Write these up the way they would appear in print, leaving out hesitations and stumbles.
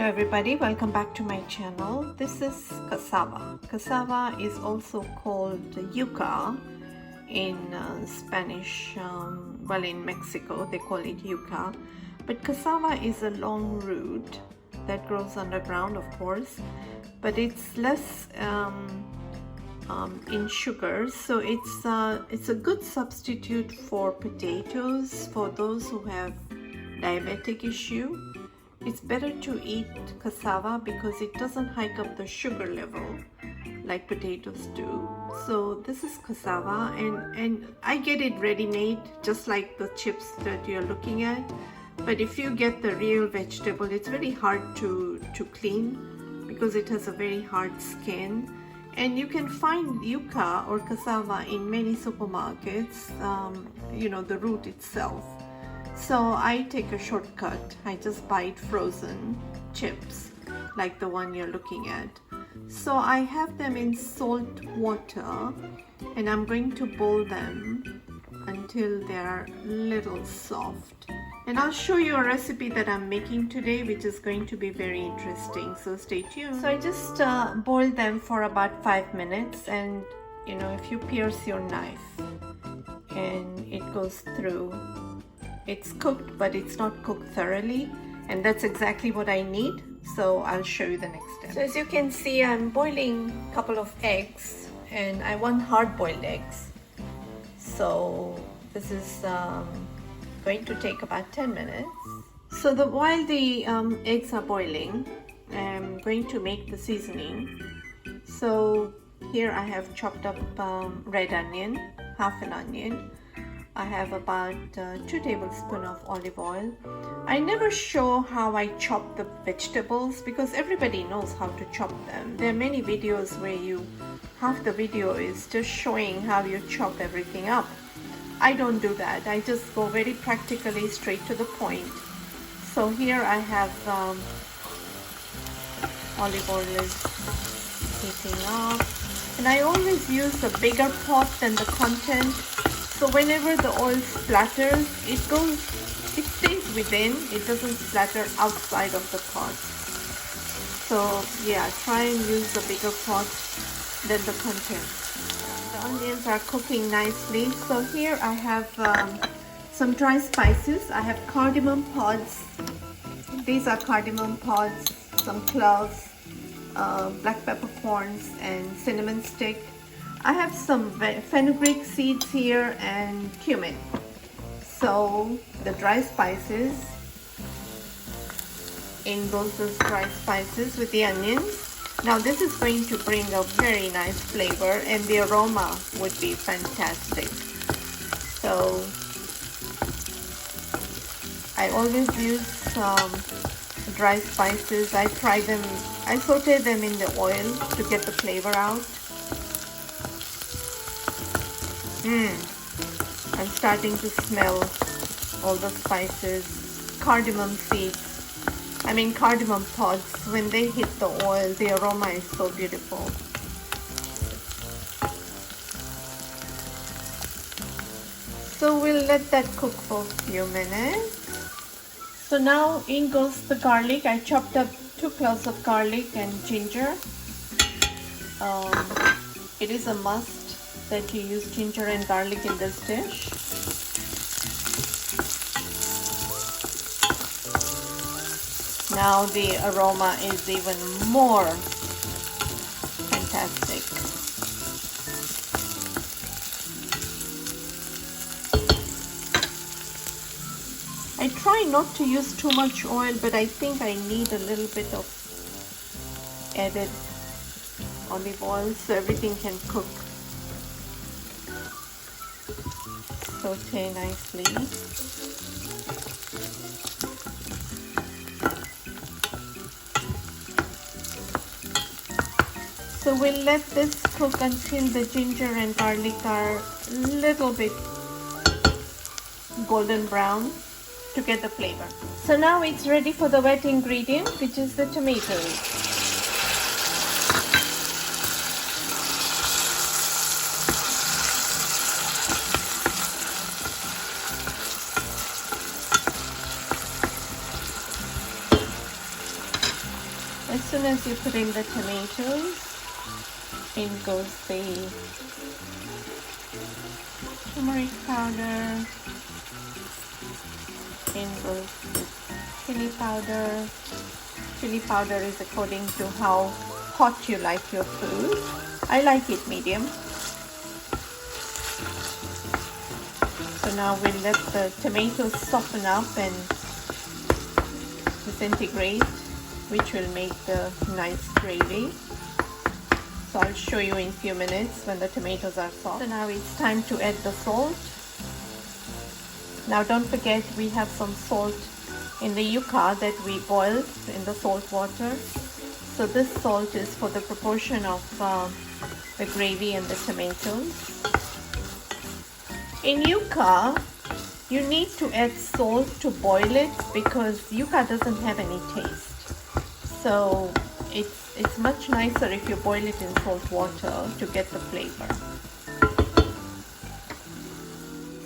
everybody, welcome back to my channel. This is cassava. Cassava is also called yuca in Spanish, well, in Mexico they call it yuca, but cassava is a long root that grows underground, of course, but it's less in sugar, so it's a good substitute for potatoes for those who have diabetic issue. It's better to eat cassava because it doesn't hike up the sugar level like potatoes do. So this is cassava, and I get it ready-made just like the chips that you're looking at. But if you get the real vegetable, it's very hard to clean because it has a very hard skin. And you can find yuca or cassava in many supermarkets, you know, the root itself. So I take a shortcut. I just buy it frozen chips like the one you're looking at. So I have them in salt water and I'm going to boil them until they're a little soft. And I'll show you a recipe that I'm making today, which is going to be very interesting, so stay tuned. So I just boiled them for about 5 minutes, and you know, if you pierce your knife and it goes through, it's cooked, but it's not cooked thoroughly, and that's exactly what I need. So I'll show you the next step. So as you can see, I'm boiling a couple of eggs, and I want hard-boiled eggs. So this is going to take about 10 minutes. So while the eggs are boiling, I'm going to make the seasoning. So here I have chopped up red onion, half an onion. I have about 2 tablespoons of olive oil. I never show how I chop the vegetables because everybody knows how to chop them. There are many videos where half the video is just showing how you chop everything up. I don't do that. I just go very practically straight to the point. So here I have olive oil is heating up, and I always use a bigger pot than the content. So whenever the oil splatters, it stays within, it doesn't splatter outside of the pot. So yeah, try and use the bigger pot than the content. The onions are cooking nicely. So here I have some dry spices. I have cardamom pods. These are cardamom pods, some cloves, black peppercorns, and cinnamon stick. I have some fenugreek seeds here and cumin. So the dry spices, in those dry spices with the onions. Now this is going to bring a very nice flavor, and the aroma would be fantastic. So I always use dry spices. I saute them in the oil to get the flavor out. I'm starting to smell all the spices, cardamom seeds. I mean cardamom pods. When they hit the oil, the aroma is so beautiful. So we'll let that cook for a few minutes. So now in goes the garlic. I chopped up 2 cloves of garlic and ginger. It is a must that you use ginger and garlic in this dish. Now the aroma is even more fantastic. I try not to use too much oil, but I think I need a little bit of added olive oil so everything can cook. Saute nicely. So we'll let this cook until the ginger and garlic are a little bit golden brown to get the flavor. So now it's ready for the wet ingredient, which is the tomatoes. As soon as you put in the tomatoes, in goes the turmeric powder, in goes the chili powder. Chili powder is according to how hot you like your food. I like it medium. So now we'll let the tomatoes soften up and disintegrate, which will make the nice gravy. So I'll show you in a few minutes when the tomatoes are soft. So now it's time to add the salt. Now don't forget we have some salt in the yuca that we boiled in the salt water. So this salt is for the proportion of the gravy and the tomatoes. In yuca, you need to add salt to boil it because yuca doesn't have any taste. So it's much nicer if you boil it in salt water to get the flavor.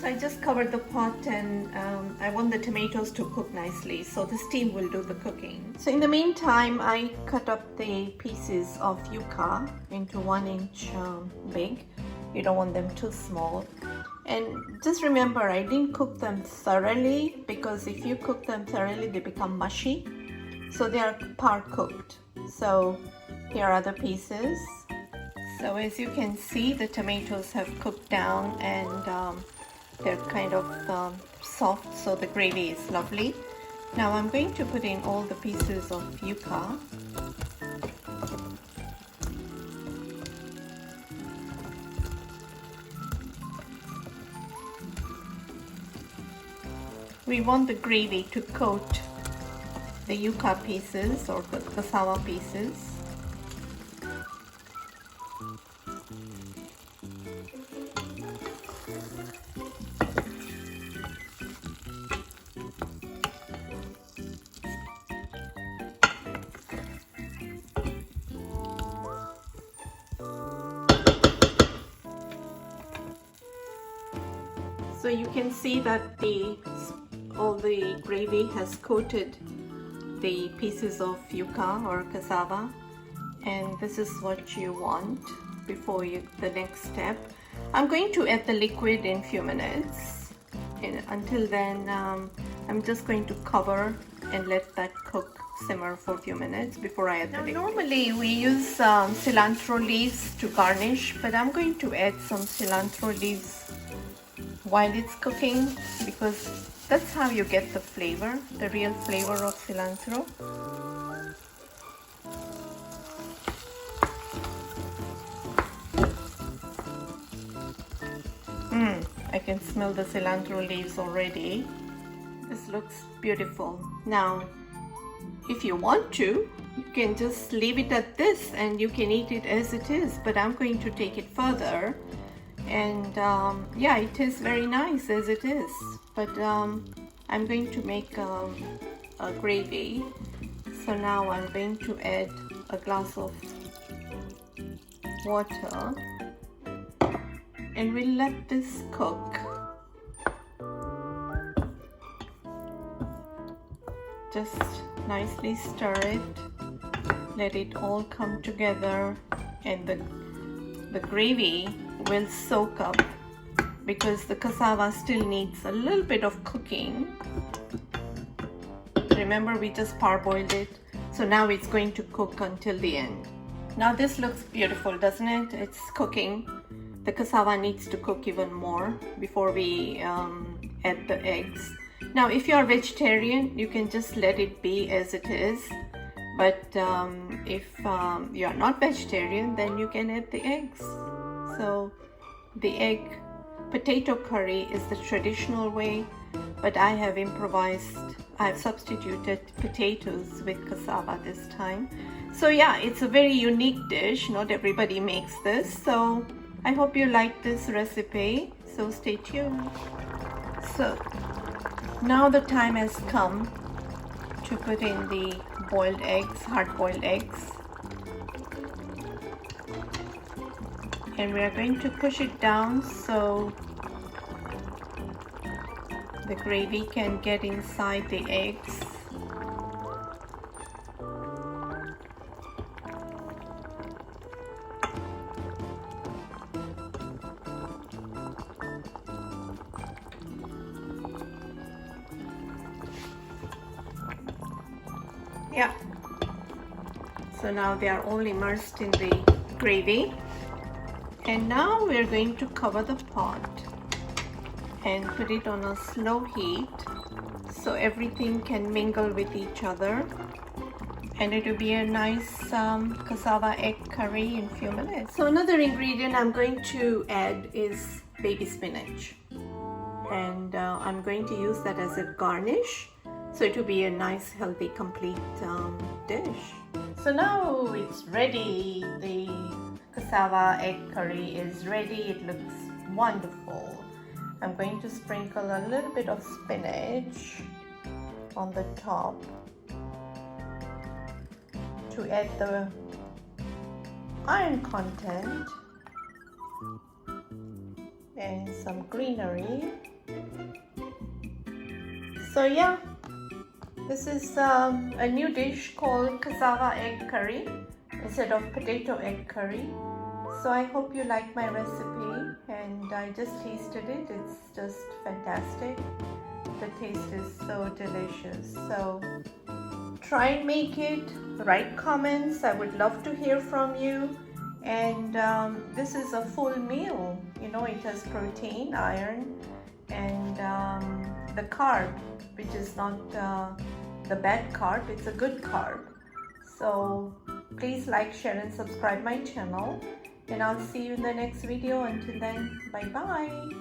So I just covered the pot and I want the tomatoes to cook nicely, so the steam will do the cooking. So in the meantime, I cut up the pieces of yuca into 1 inch big. You don't want them too small. And just remember, I didn't cook them thoroughly because if you cook them thoroughly, they become mushy. So they are part cooked. So here are the pieces. So as you can see, the tomatoes have cooked down and they're kind of soft, so the gravy is lovely. Now I'm going to put in all the pieces of yuca. We want the gravy to coat the yuca pieces or the cassava pieces. So you can see that all the gravy has coated the pieces of yuca or cassava, and this is what you want before the next step. I'm going to add the liquid in a few minutes, and until then I'm just going to cover and let that cook, simmer for a few minutes before I add the liquid. Normally we use cilantro leaves to garnish, but I'm going to add some cilantro leaves while it's cooking because that's how you get the flavor, the real flavor of cilantro. I can smell the cilantro leaves already. This looks beautiful. Now, if you want to, you can just leave it at this and you can eat it as it is, but I'm going to take it further. And yeah, it is very nice as it is, but I'm going to make a gravy. So now I'm going to add a glass of water and we'll let this cook. Just nicely stir it, let it all come together, and the gravy will soak up because the cassava still needs a little bit of cooking. Remember, we just parboiled it, so now it's going to cook until the end. Now this looks beautiful, doesn't it? It's cooking. The cassava needs to cook even more before we add the eggs. Now if you are vegetarian, you can just let it be as it is, but if you are not vegetarian, then you can add the eggs. So the egg potato curry is the traditional way, but I have improvised. I've substituted potatoes with cassava this time. So yeah, it's a very unique dish. Not everybody makes this. So I hope you like this recipe. So stay tuned. So now the time has come to put in the boiled eggs, hard-boiled eggs. And we are going to push it down so the gravy can get inside the eggs. Yeah. So now they are all immersed in the gravy. And now we're going to cover the pot and put it on a slow heat so everything can mingle with each other. And it will be a nice cassava egg curry in a few minutes. So another ingredient I'm going to add is baby spinach. And I'm going to use that as a garnish. So it will be a nice, healthy, complete dish. So now it's ready. The cassava egg curry is ready. It looks wonderful. I'm going to sprinkle a little bit of spinach on the top to add the iron content and some greenery. So yeah, this is a new dish called cassava egg curry instead of potato egg curry. So I hope you like my recipe, and I just tasted it. It's just fantastic. The taste is so delicious. So try and make it. Write comments. I would love to hear from you. And this is a full meal. You know, it has protein, iron, and the carb, which is not the bad carb, it's a good carb. So please like, share and subscribe my channel, and I'll see you in the next video. Until then, bye bye.